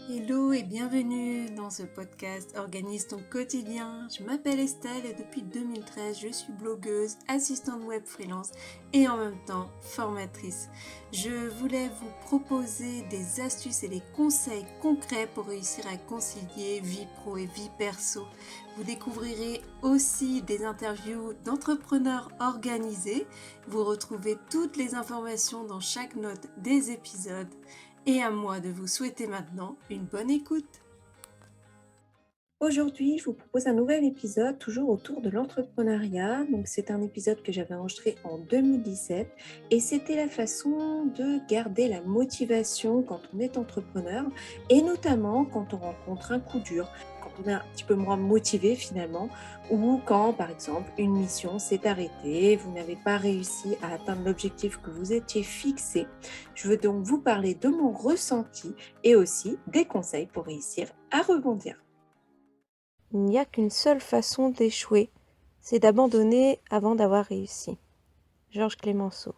Hello et bienvenue dans ce podcast Organise ton quotidien. Je m'appelle Estelle et depuis 2013, je suis blogueuse, assistante web freelance et en même temps formatrice. Je voulais vous proposer des astuces et des conseils concrets pour réussir à concilier vie pro et vie perso. Vous découvrirez aussi des interviews d'entrepreneurs organisés. Vous retrouvez toutes les informations dans chaque note des épisodes. Et à moi de vous souhaiter maintenant une bonne écoute. Aujourd'hui, je vous propose un nouvel épisode, toujours autour de l'entrepreneuriat. Donc, c'est un épisode que j'avais enregistré en 2017 et c'était la façon de garder la motivation quand on est entrepreneur et notamment quand on rencontre un coup dur, quand on est un petit peu moins motivé finalement ou quand, par exemple, une mission s'est arrêtée, vous n'avez pas réussi à atteindre l'objectif que vous étiez fixé. Je veux donc vous parler de mon ressenti et aussi des conseils pour réussir à rebondir. Il n'y a qu'une seule façon d'échouer, c'est d'abandonner avant d'avoir réussi. Georges Clemenceau.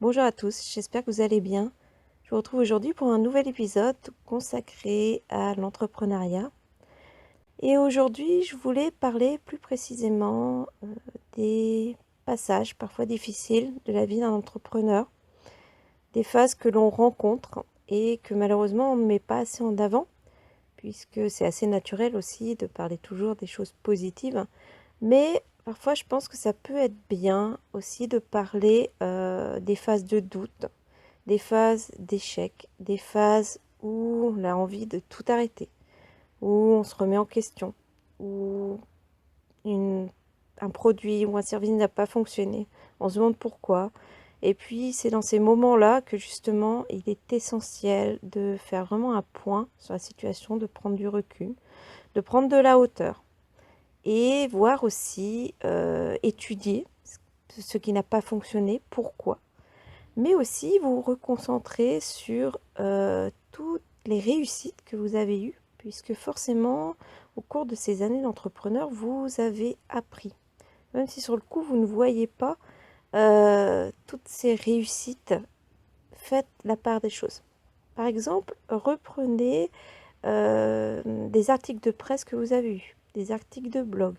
Bonjour à tous, j'espère que vous allez bien. Je vous retrouve aujourd'hui pour un nouvel épisode consacré à l'entrepreneuriat. Et aujourd'hui, je voulais parler plus précisément des passages parfois difficiles de la vie d'un entrepreneur, des phases que l'on rencontre et que malheureusement on ne met pas assez en avant, puisque c'est assez naturel aussi de parler toujours des choses positives. Mais parfois, je pense que ça peut être bien aussi de parler des phases de doute, des phases d'échec, des phases où on a envie de tout arrêter, où on se remet en question, où un produit ou un service n'a pas fonctionné. On se demande pourquoi. Et puis, c'est dans ces moments-là que justement, il est essentiel de faire vraiment un point sur la situation, de prendre du recul, de prendre de la hauteur et voir aussi, étudier ce qui n'a pas fonctionné, pourquoi. Mais aussi vous reconcentrer sur toutes les réussites que vous avez eues, puisque forcément, au cours de ces années d'entrepreneur, vous avez appris. Même si sur le coup, vous ne voyez pas toutes ces réussites, faites la part des choses. Par exemple, reprenez des articles de presse que vous avez eus, des articles de blog,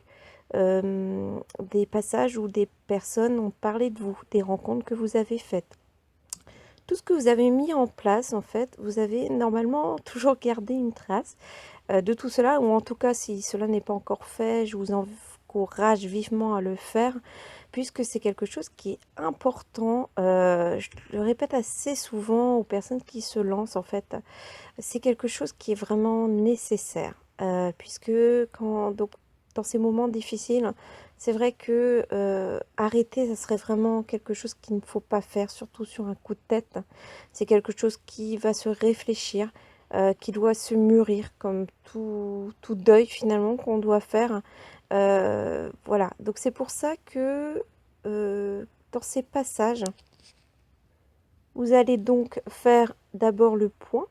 des passages où des personnes ont parlé de vous, des rencontres que vous avez faites. Tout ce que vous avez mis en place, en fait, vous avez normalement toujours gardé une trace de tout cela, ou en tout cas, si cela n'est pas encore fait, je vous encourage vivement à le faire, puisque c'est quelque chose qui est important. Je le répète assez souvent aux personnes qui se lancent, en fait. C'est quelque chose qui est vraiment nécessaire, puisque donc, dans ces moments difficiles, c'est vrai que arrêter, ça serait vraiment quelque chose qu'il ne faut pas faire, surtout sur un coup de tête. C'est quelque chose qui va se réfléchir, qui doit se mûrir, comme tout deuil finalement qu'on doit faire. Voilà, donc c'est pour ça que dans ces passages, vous allez donc faire d'abord le point.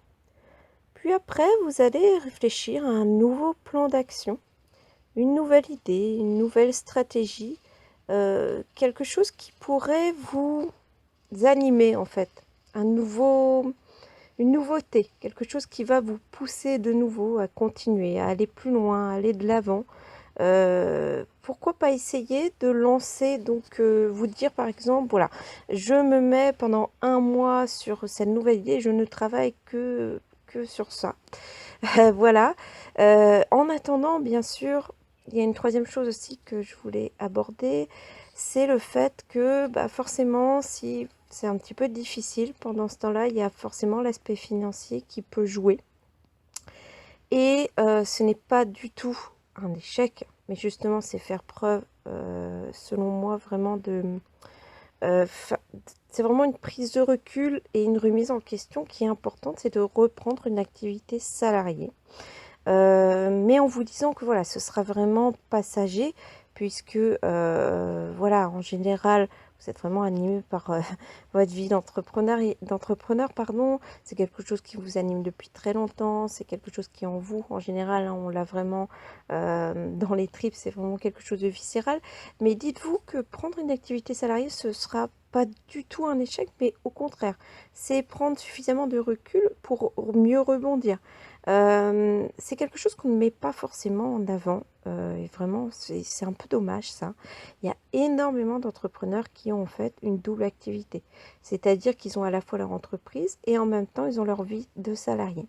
Puis après, vous allez réfléchir à un nouveau plan d'action, une nouvelle idée, une nouvelle stratégie, quelque chose qui pourrait vous animer en fait, une nouveauté, quelque chose qui va vous pousser de nouveau à continuer, à aller plus loin, à aller de l'avant. Pourquoi pas essayer de lancer, donc vous dire par exemple, voilà, je me mets pendant un mois sur cette nouvelle idée, je ne travaille que sur ça. Voilà. En attendant, bien sûr, il y a une troisième chose aussi que je voulais aborder, c'est le fait que forcément, si c'est un petit peu difficile pendant ce temps-là, il y a forcément l'aspect financier qui peut jouer. Et ce n'est pas du tout un échec, mais justement, c'est faire preuve, selon moi, vraiment c'est vraiment une prise de recul et une remise en question qui est importante, c'est de reprendre une activité salariée. Mais en vous disant que voilà, ce sera vraiment passager, puisque voilà, en général, vous êtes vraiment animé par votre vie d'entrepreneur, pardon. C'est quelque chose qui vous anime depuis très longtemps, c'est quelque chose qui est en vous. En général, hein, on l'a vraiment dans les tripes, c'est vraiment quelque chose de viscéral. Mais dites-vous que prendre une activité salariée, ce sera pas du tout un échec, mais au contraire, c'est prendre suffisamment de recul pour mieux rebondir. C'est quelque chose qu'on ne met pas forcément en avant, et vraiment, c'est un peu dommage ça. Il y a énormément d'entrepreneurs qui ont en fait une double activité, c'est-à-dire qu'ils ont à la fois leur entreprise et en même temps, ils ont leur vie de salarié.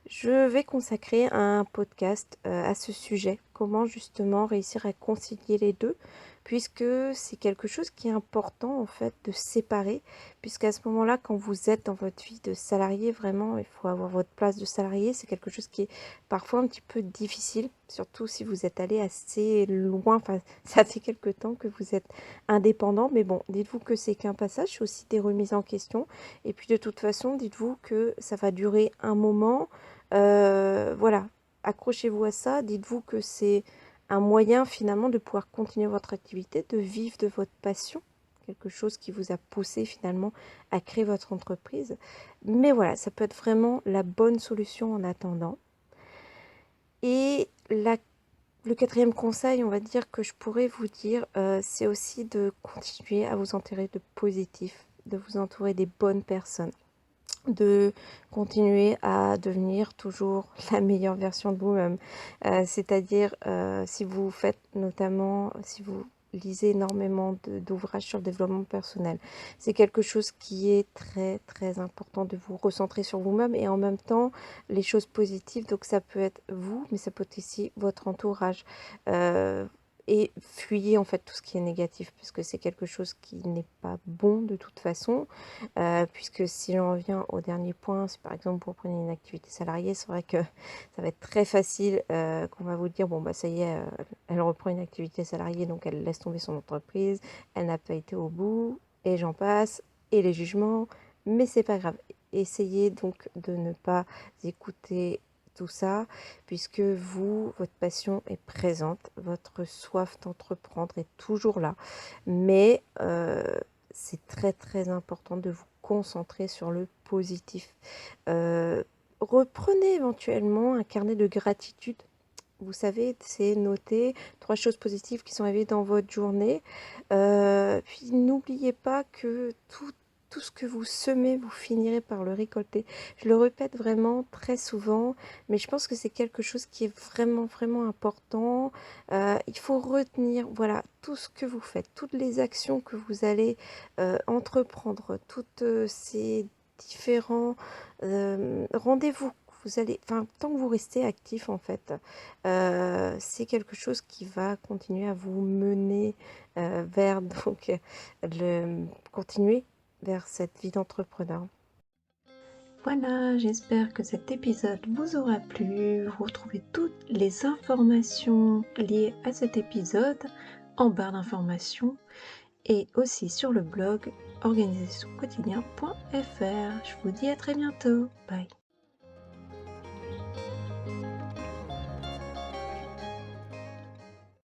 Je vais consacrer un podcast à ce sujet, comment justement réussir à concilier les deux, puisque c'est quelque chose qui est important en fait de séparer, puisqu'à ce moment-là, quand vous êtes dans votre vie de salarié, vraiment, il faut avoir votre place de salarié, c'est quelque chose qui est parfois un petit peu difficile, surtout si vous êtes allé assez loin, enfin ça fait quelque temps que vous êtes indépendant, mais bon, dites-vous que c'est qu'un passage, c'est aussi des remises en question, et puis de toute façon, dites-vous que ça va durer un moment. Voilà, accrochez-vous à ça, dites-vous que c'est un moyen finalement de pouvoir continuer votre activité, de vivre de votre passion, quelque chose qui vous a poussé finalement à créer votre entreprise. Mais voilà, ça peut être vraiment la bonne solution en attendant. Et le quatrième conseil, on va dire, que je pourrais vous dire, c'est aussi de continuer à vous entourer de positif, de vous entourer des bonnes personnes, de continuer à devenir toujours la meilleure version de vous-même. C'est-à-dire, si vous faites notamment, si vous lisez énormément d'ouvrages sur le développement personnel, c'est quelque chose qui est très très important de vous recentrer sur vous-même et en même temps les choses positives. Donc ça peut être vous, mais ça peut être aussi votre entourage. Et fuyez en fait tout ce qui est négatif, parce que c'est quelque chose qui n'est pas bon de toute façon. Puisque si j'en reviens au dernier point, si par exemple vous reprenez une activité salariée, c'est vrai que ça va être très facile qu'on va vous dire, bon bah ça y est, elle reprend une activité salariée, donc elle laisse tomber son entreprise, elle n'a pas été au bout, et j'en passe, et les jugements, mais c'est pas grave. Essayez donc de ne pas écouter tout ça, puisque vous, votre passion est présente, votre soif d'entreprendre est toujours là, mais c'est très très important de vous concentrer sur le positif. Reprenez éventuellement un carnet de gratitude. Vous savez, c'est noter 3 choses positives qui sont arrivées dans votre journée. Puis n'oubliez pas que tout ce que vous semez, vous finirez par le récolter. Je le répète vraiment très souvent, mais je pense que c'est quelque chose qui est vraiment, vraiment important. Il faut retenir, voilà, tout ce que vous faites, toutes les actions que vous allez entreprendre, toutes ces différents rendez-vous que vous allez, enfin, tant que vous restez actif en fait, c'est quelque chose qui va continuer à vous mener vers donc continuer vers cette vie d'entrepreneur. Voilà, j'espère que cet épisode vous aura plu. Vous retrouvez toutes les informations liées à cet épisode en barre d'informations et aussi sur le blog organisationquotidien.fr. Je vous dis à très bientôt. Bye.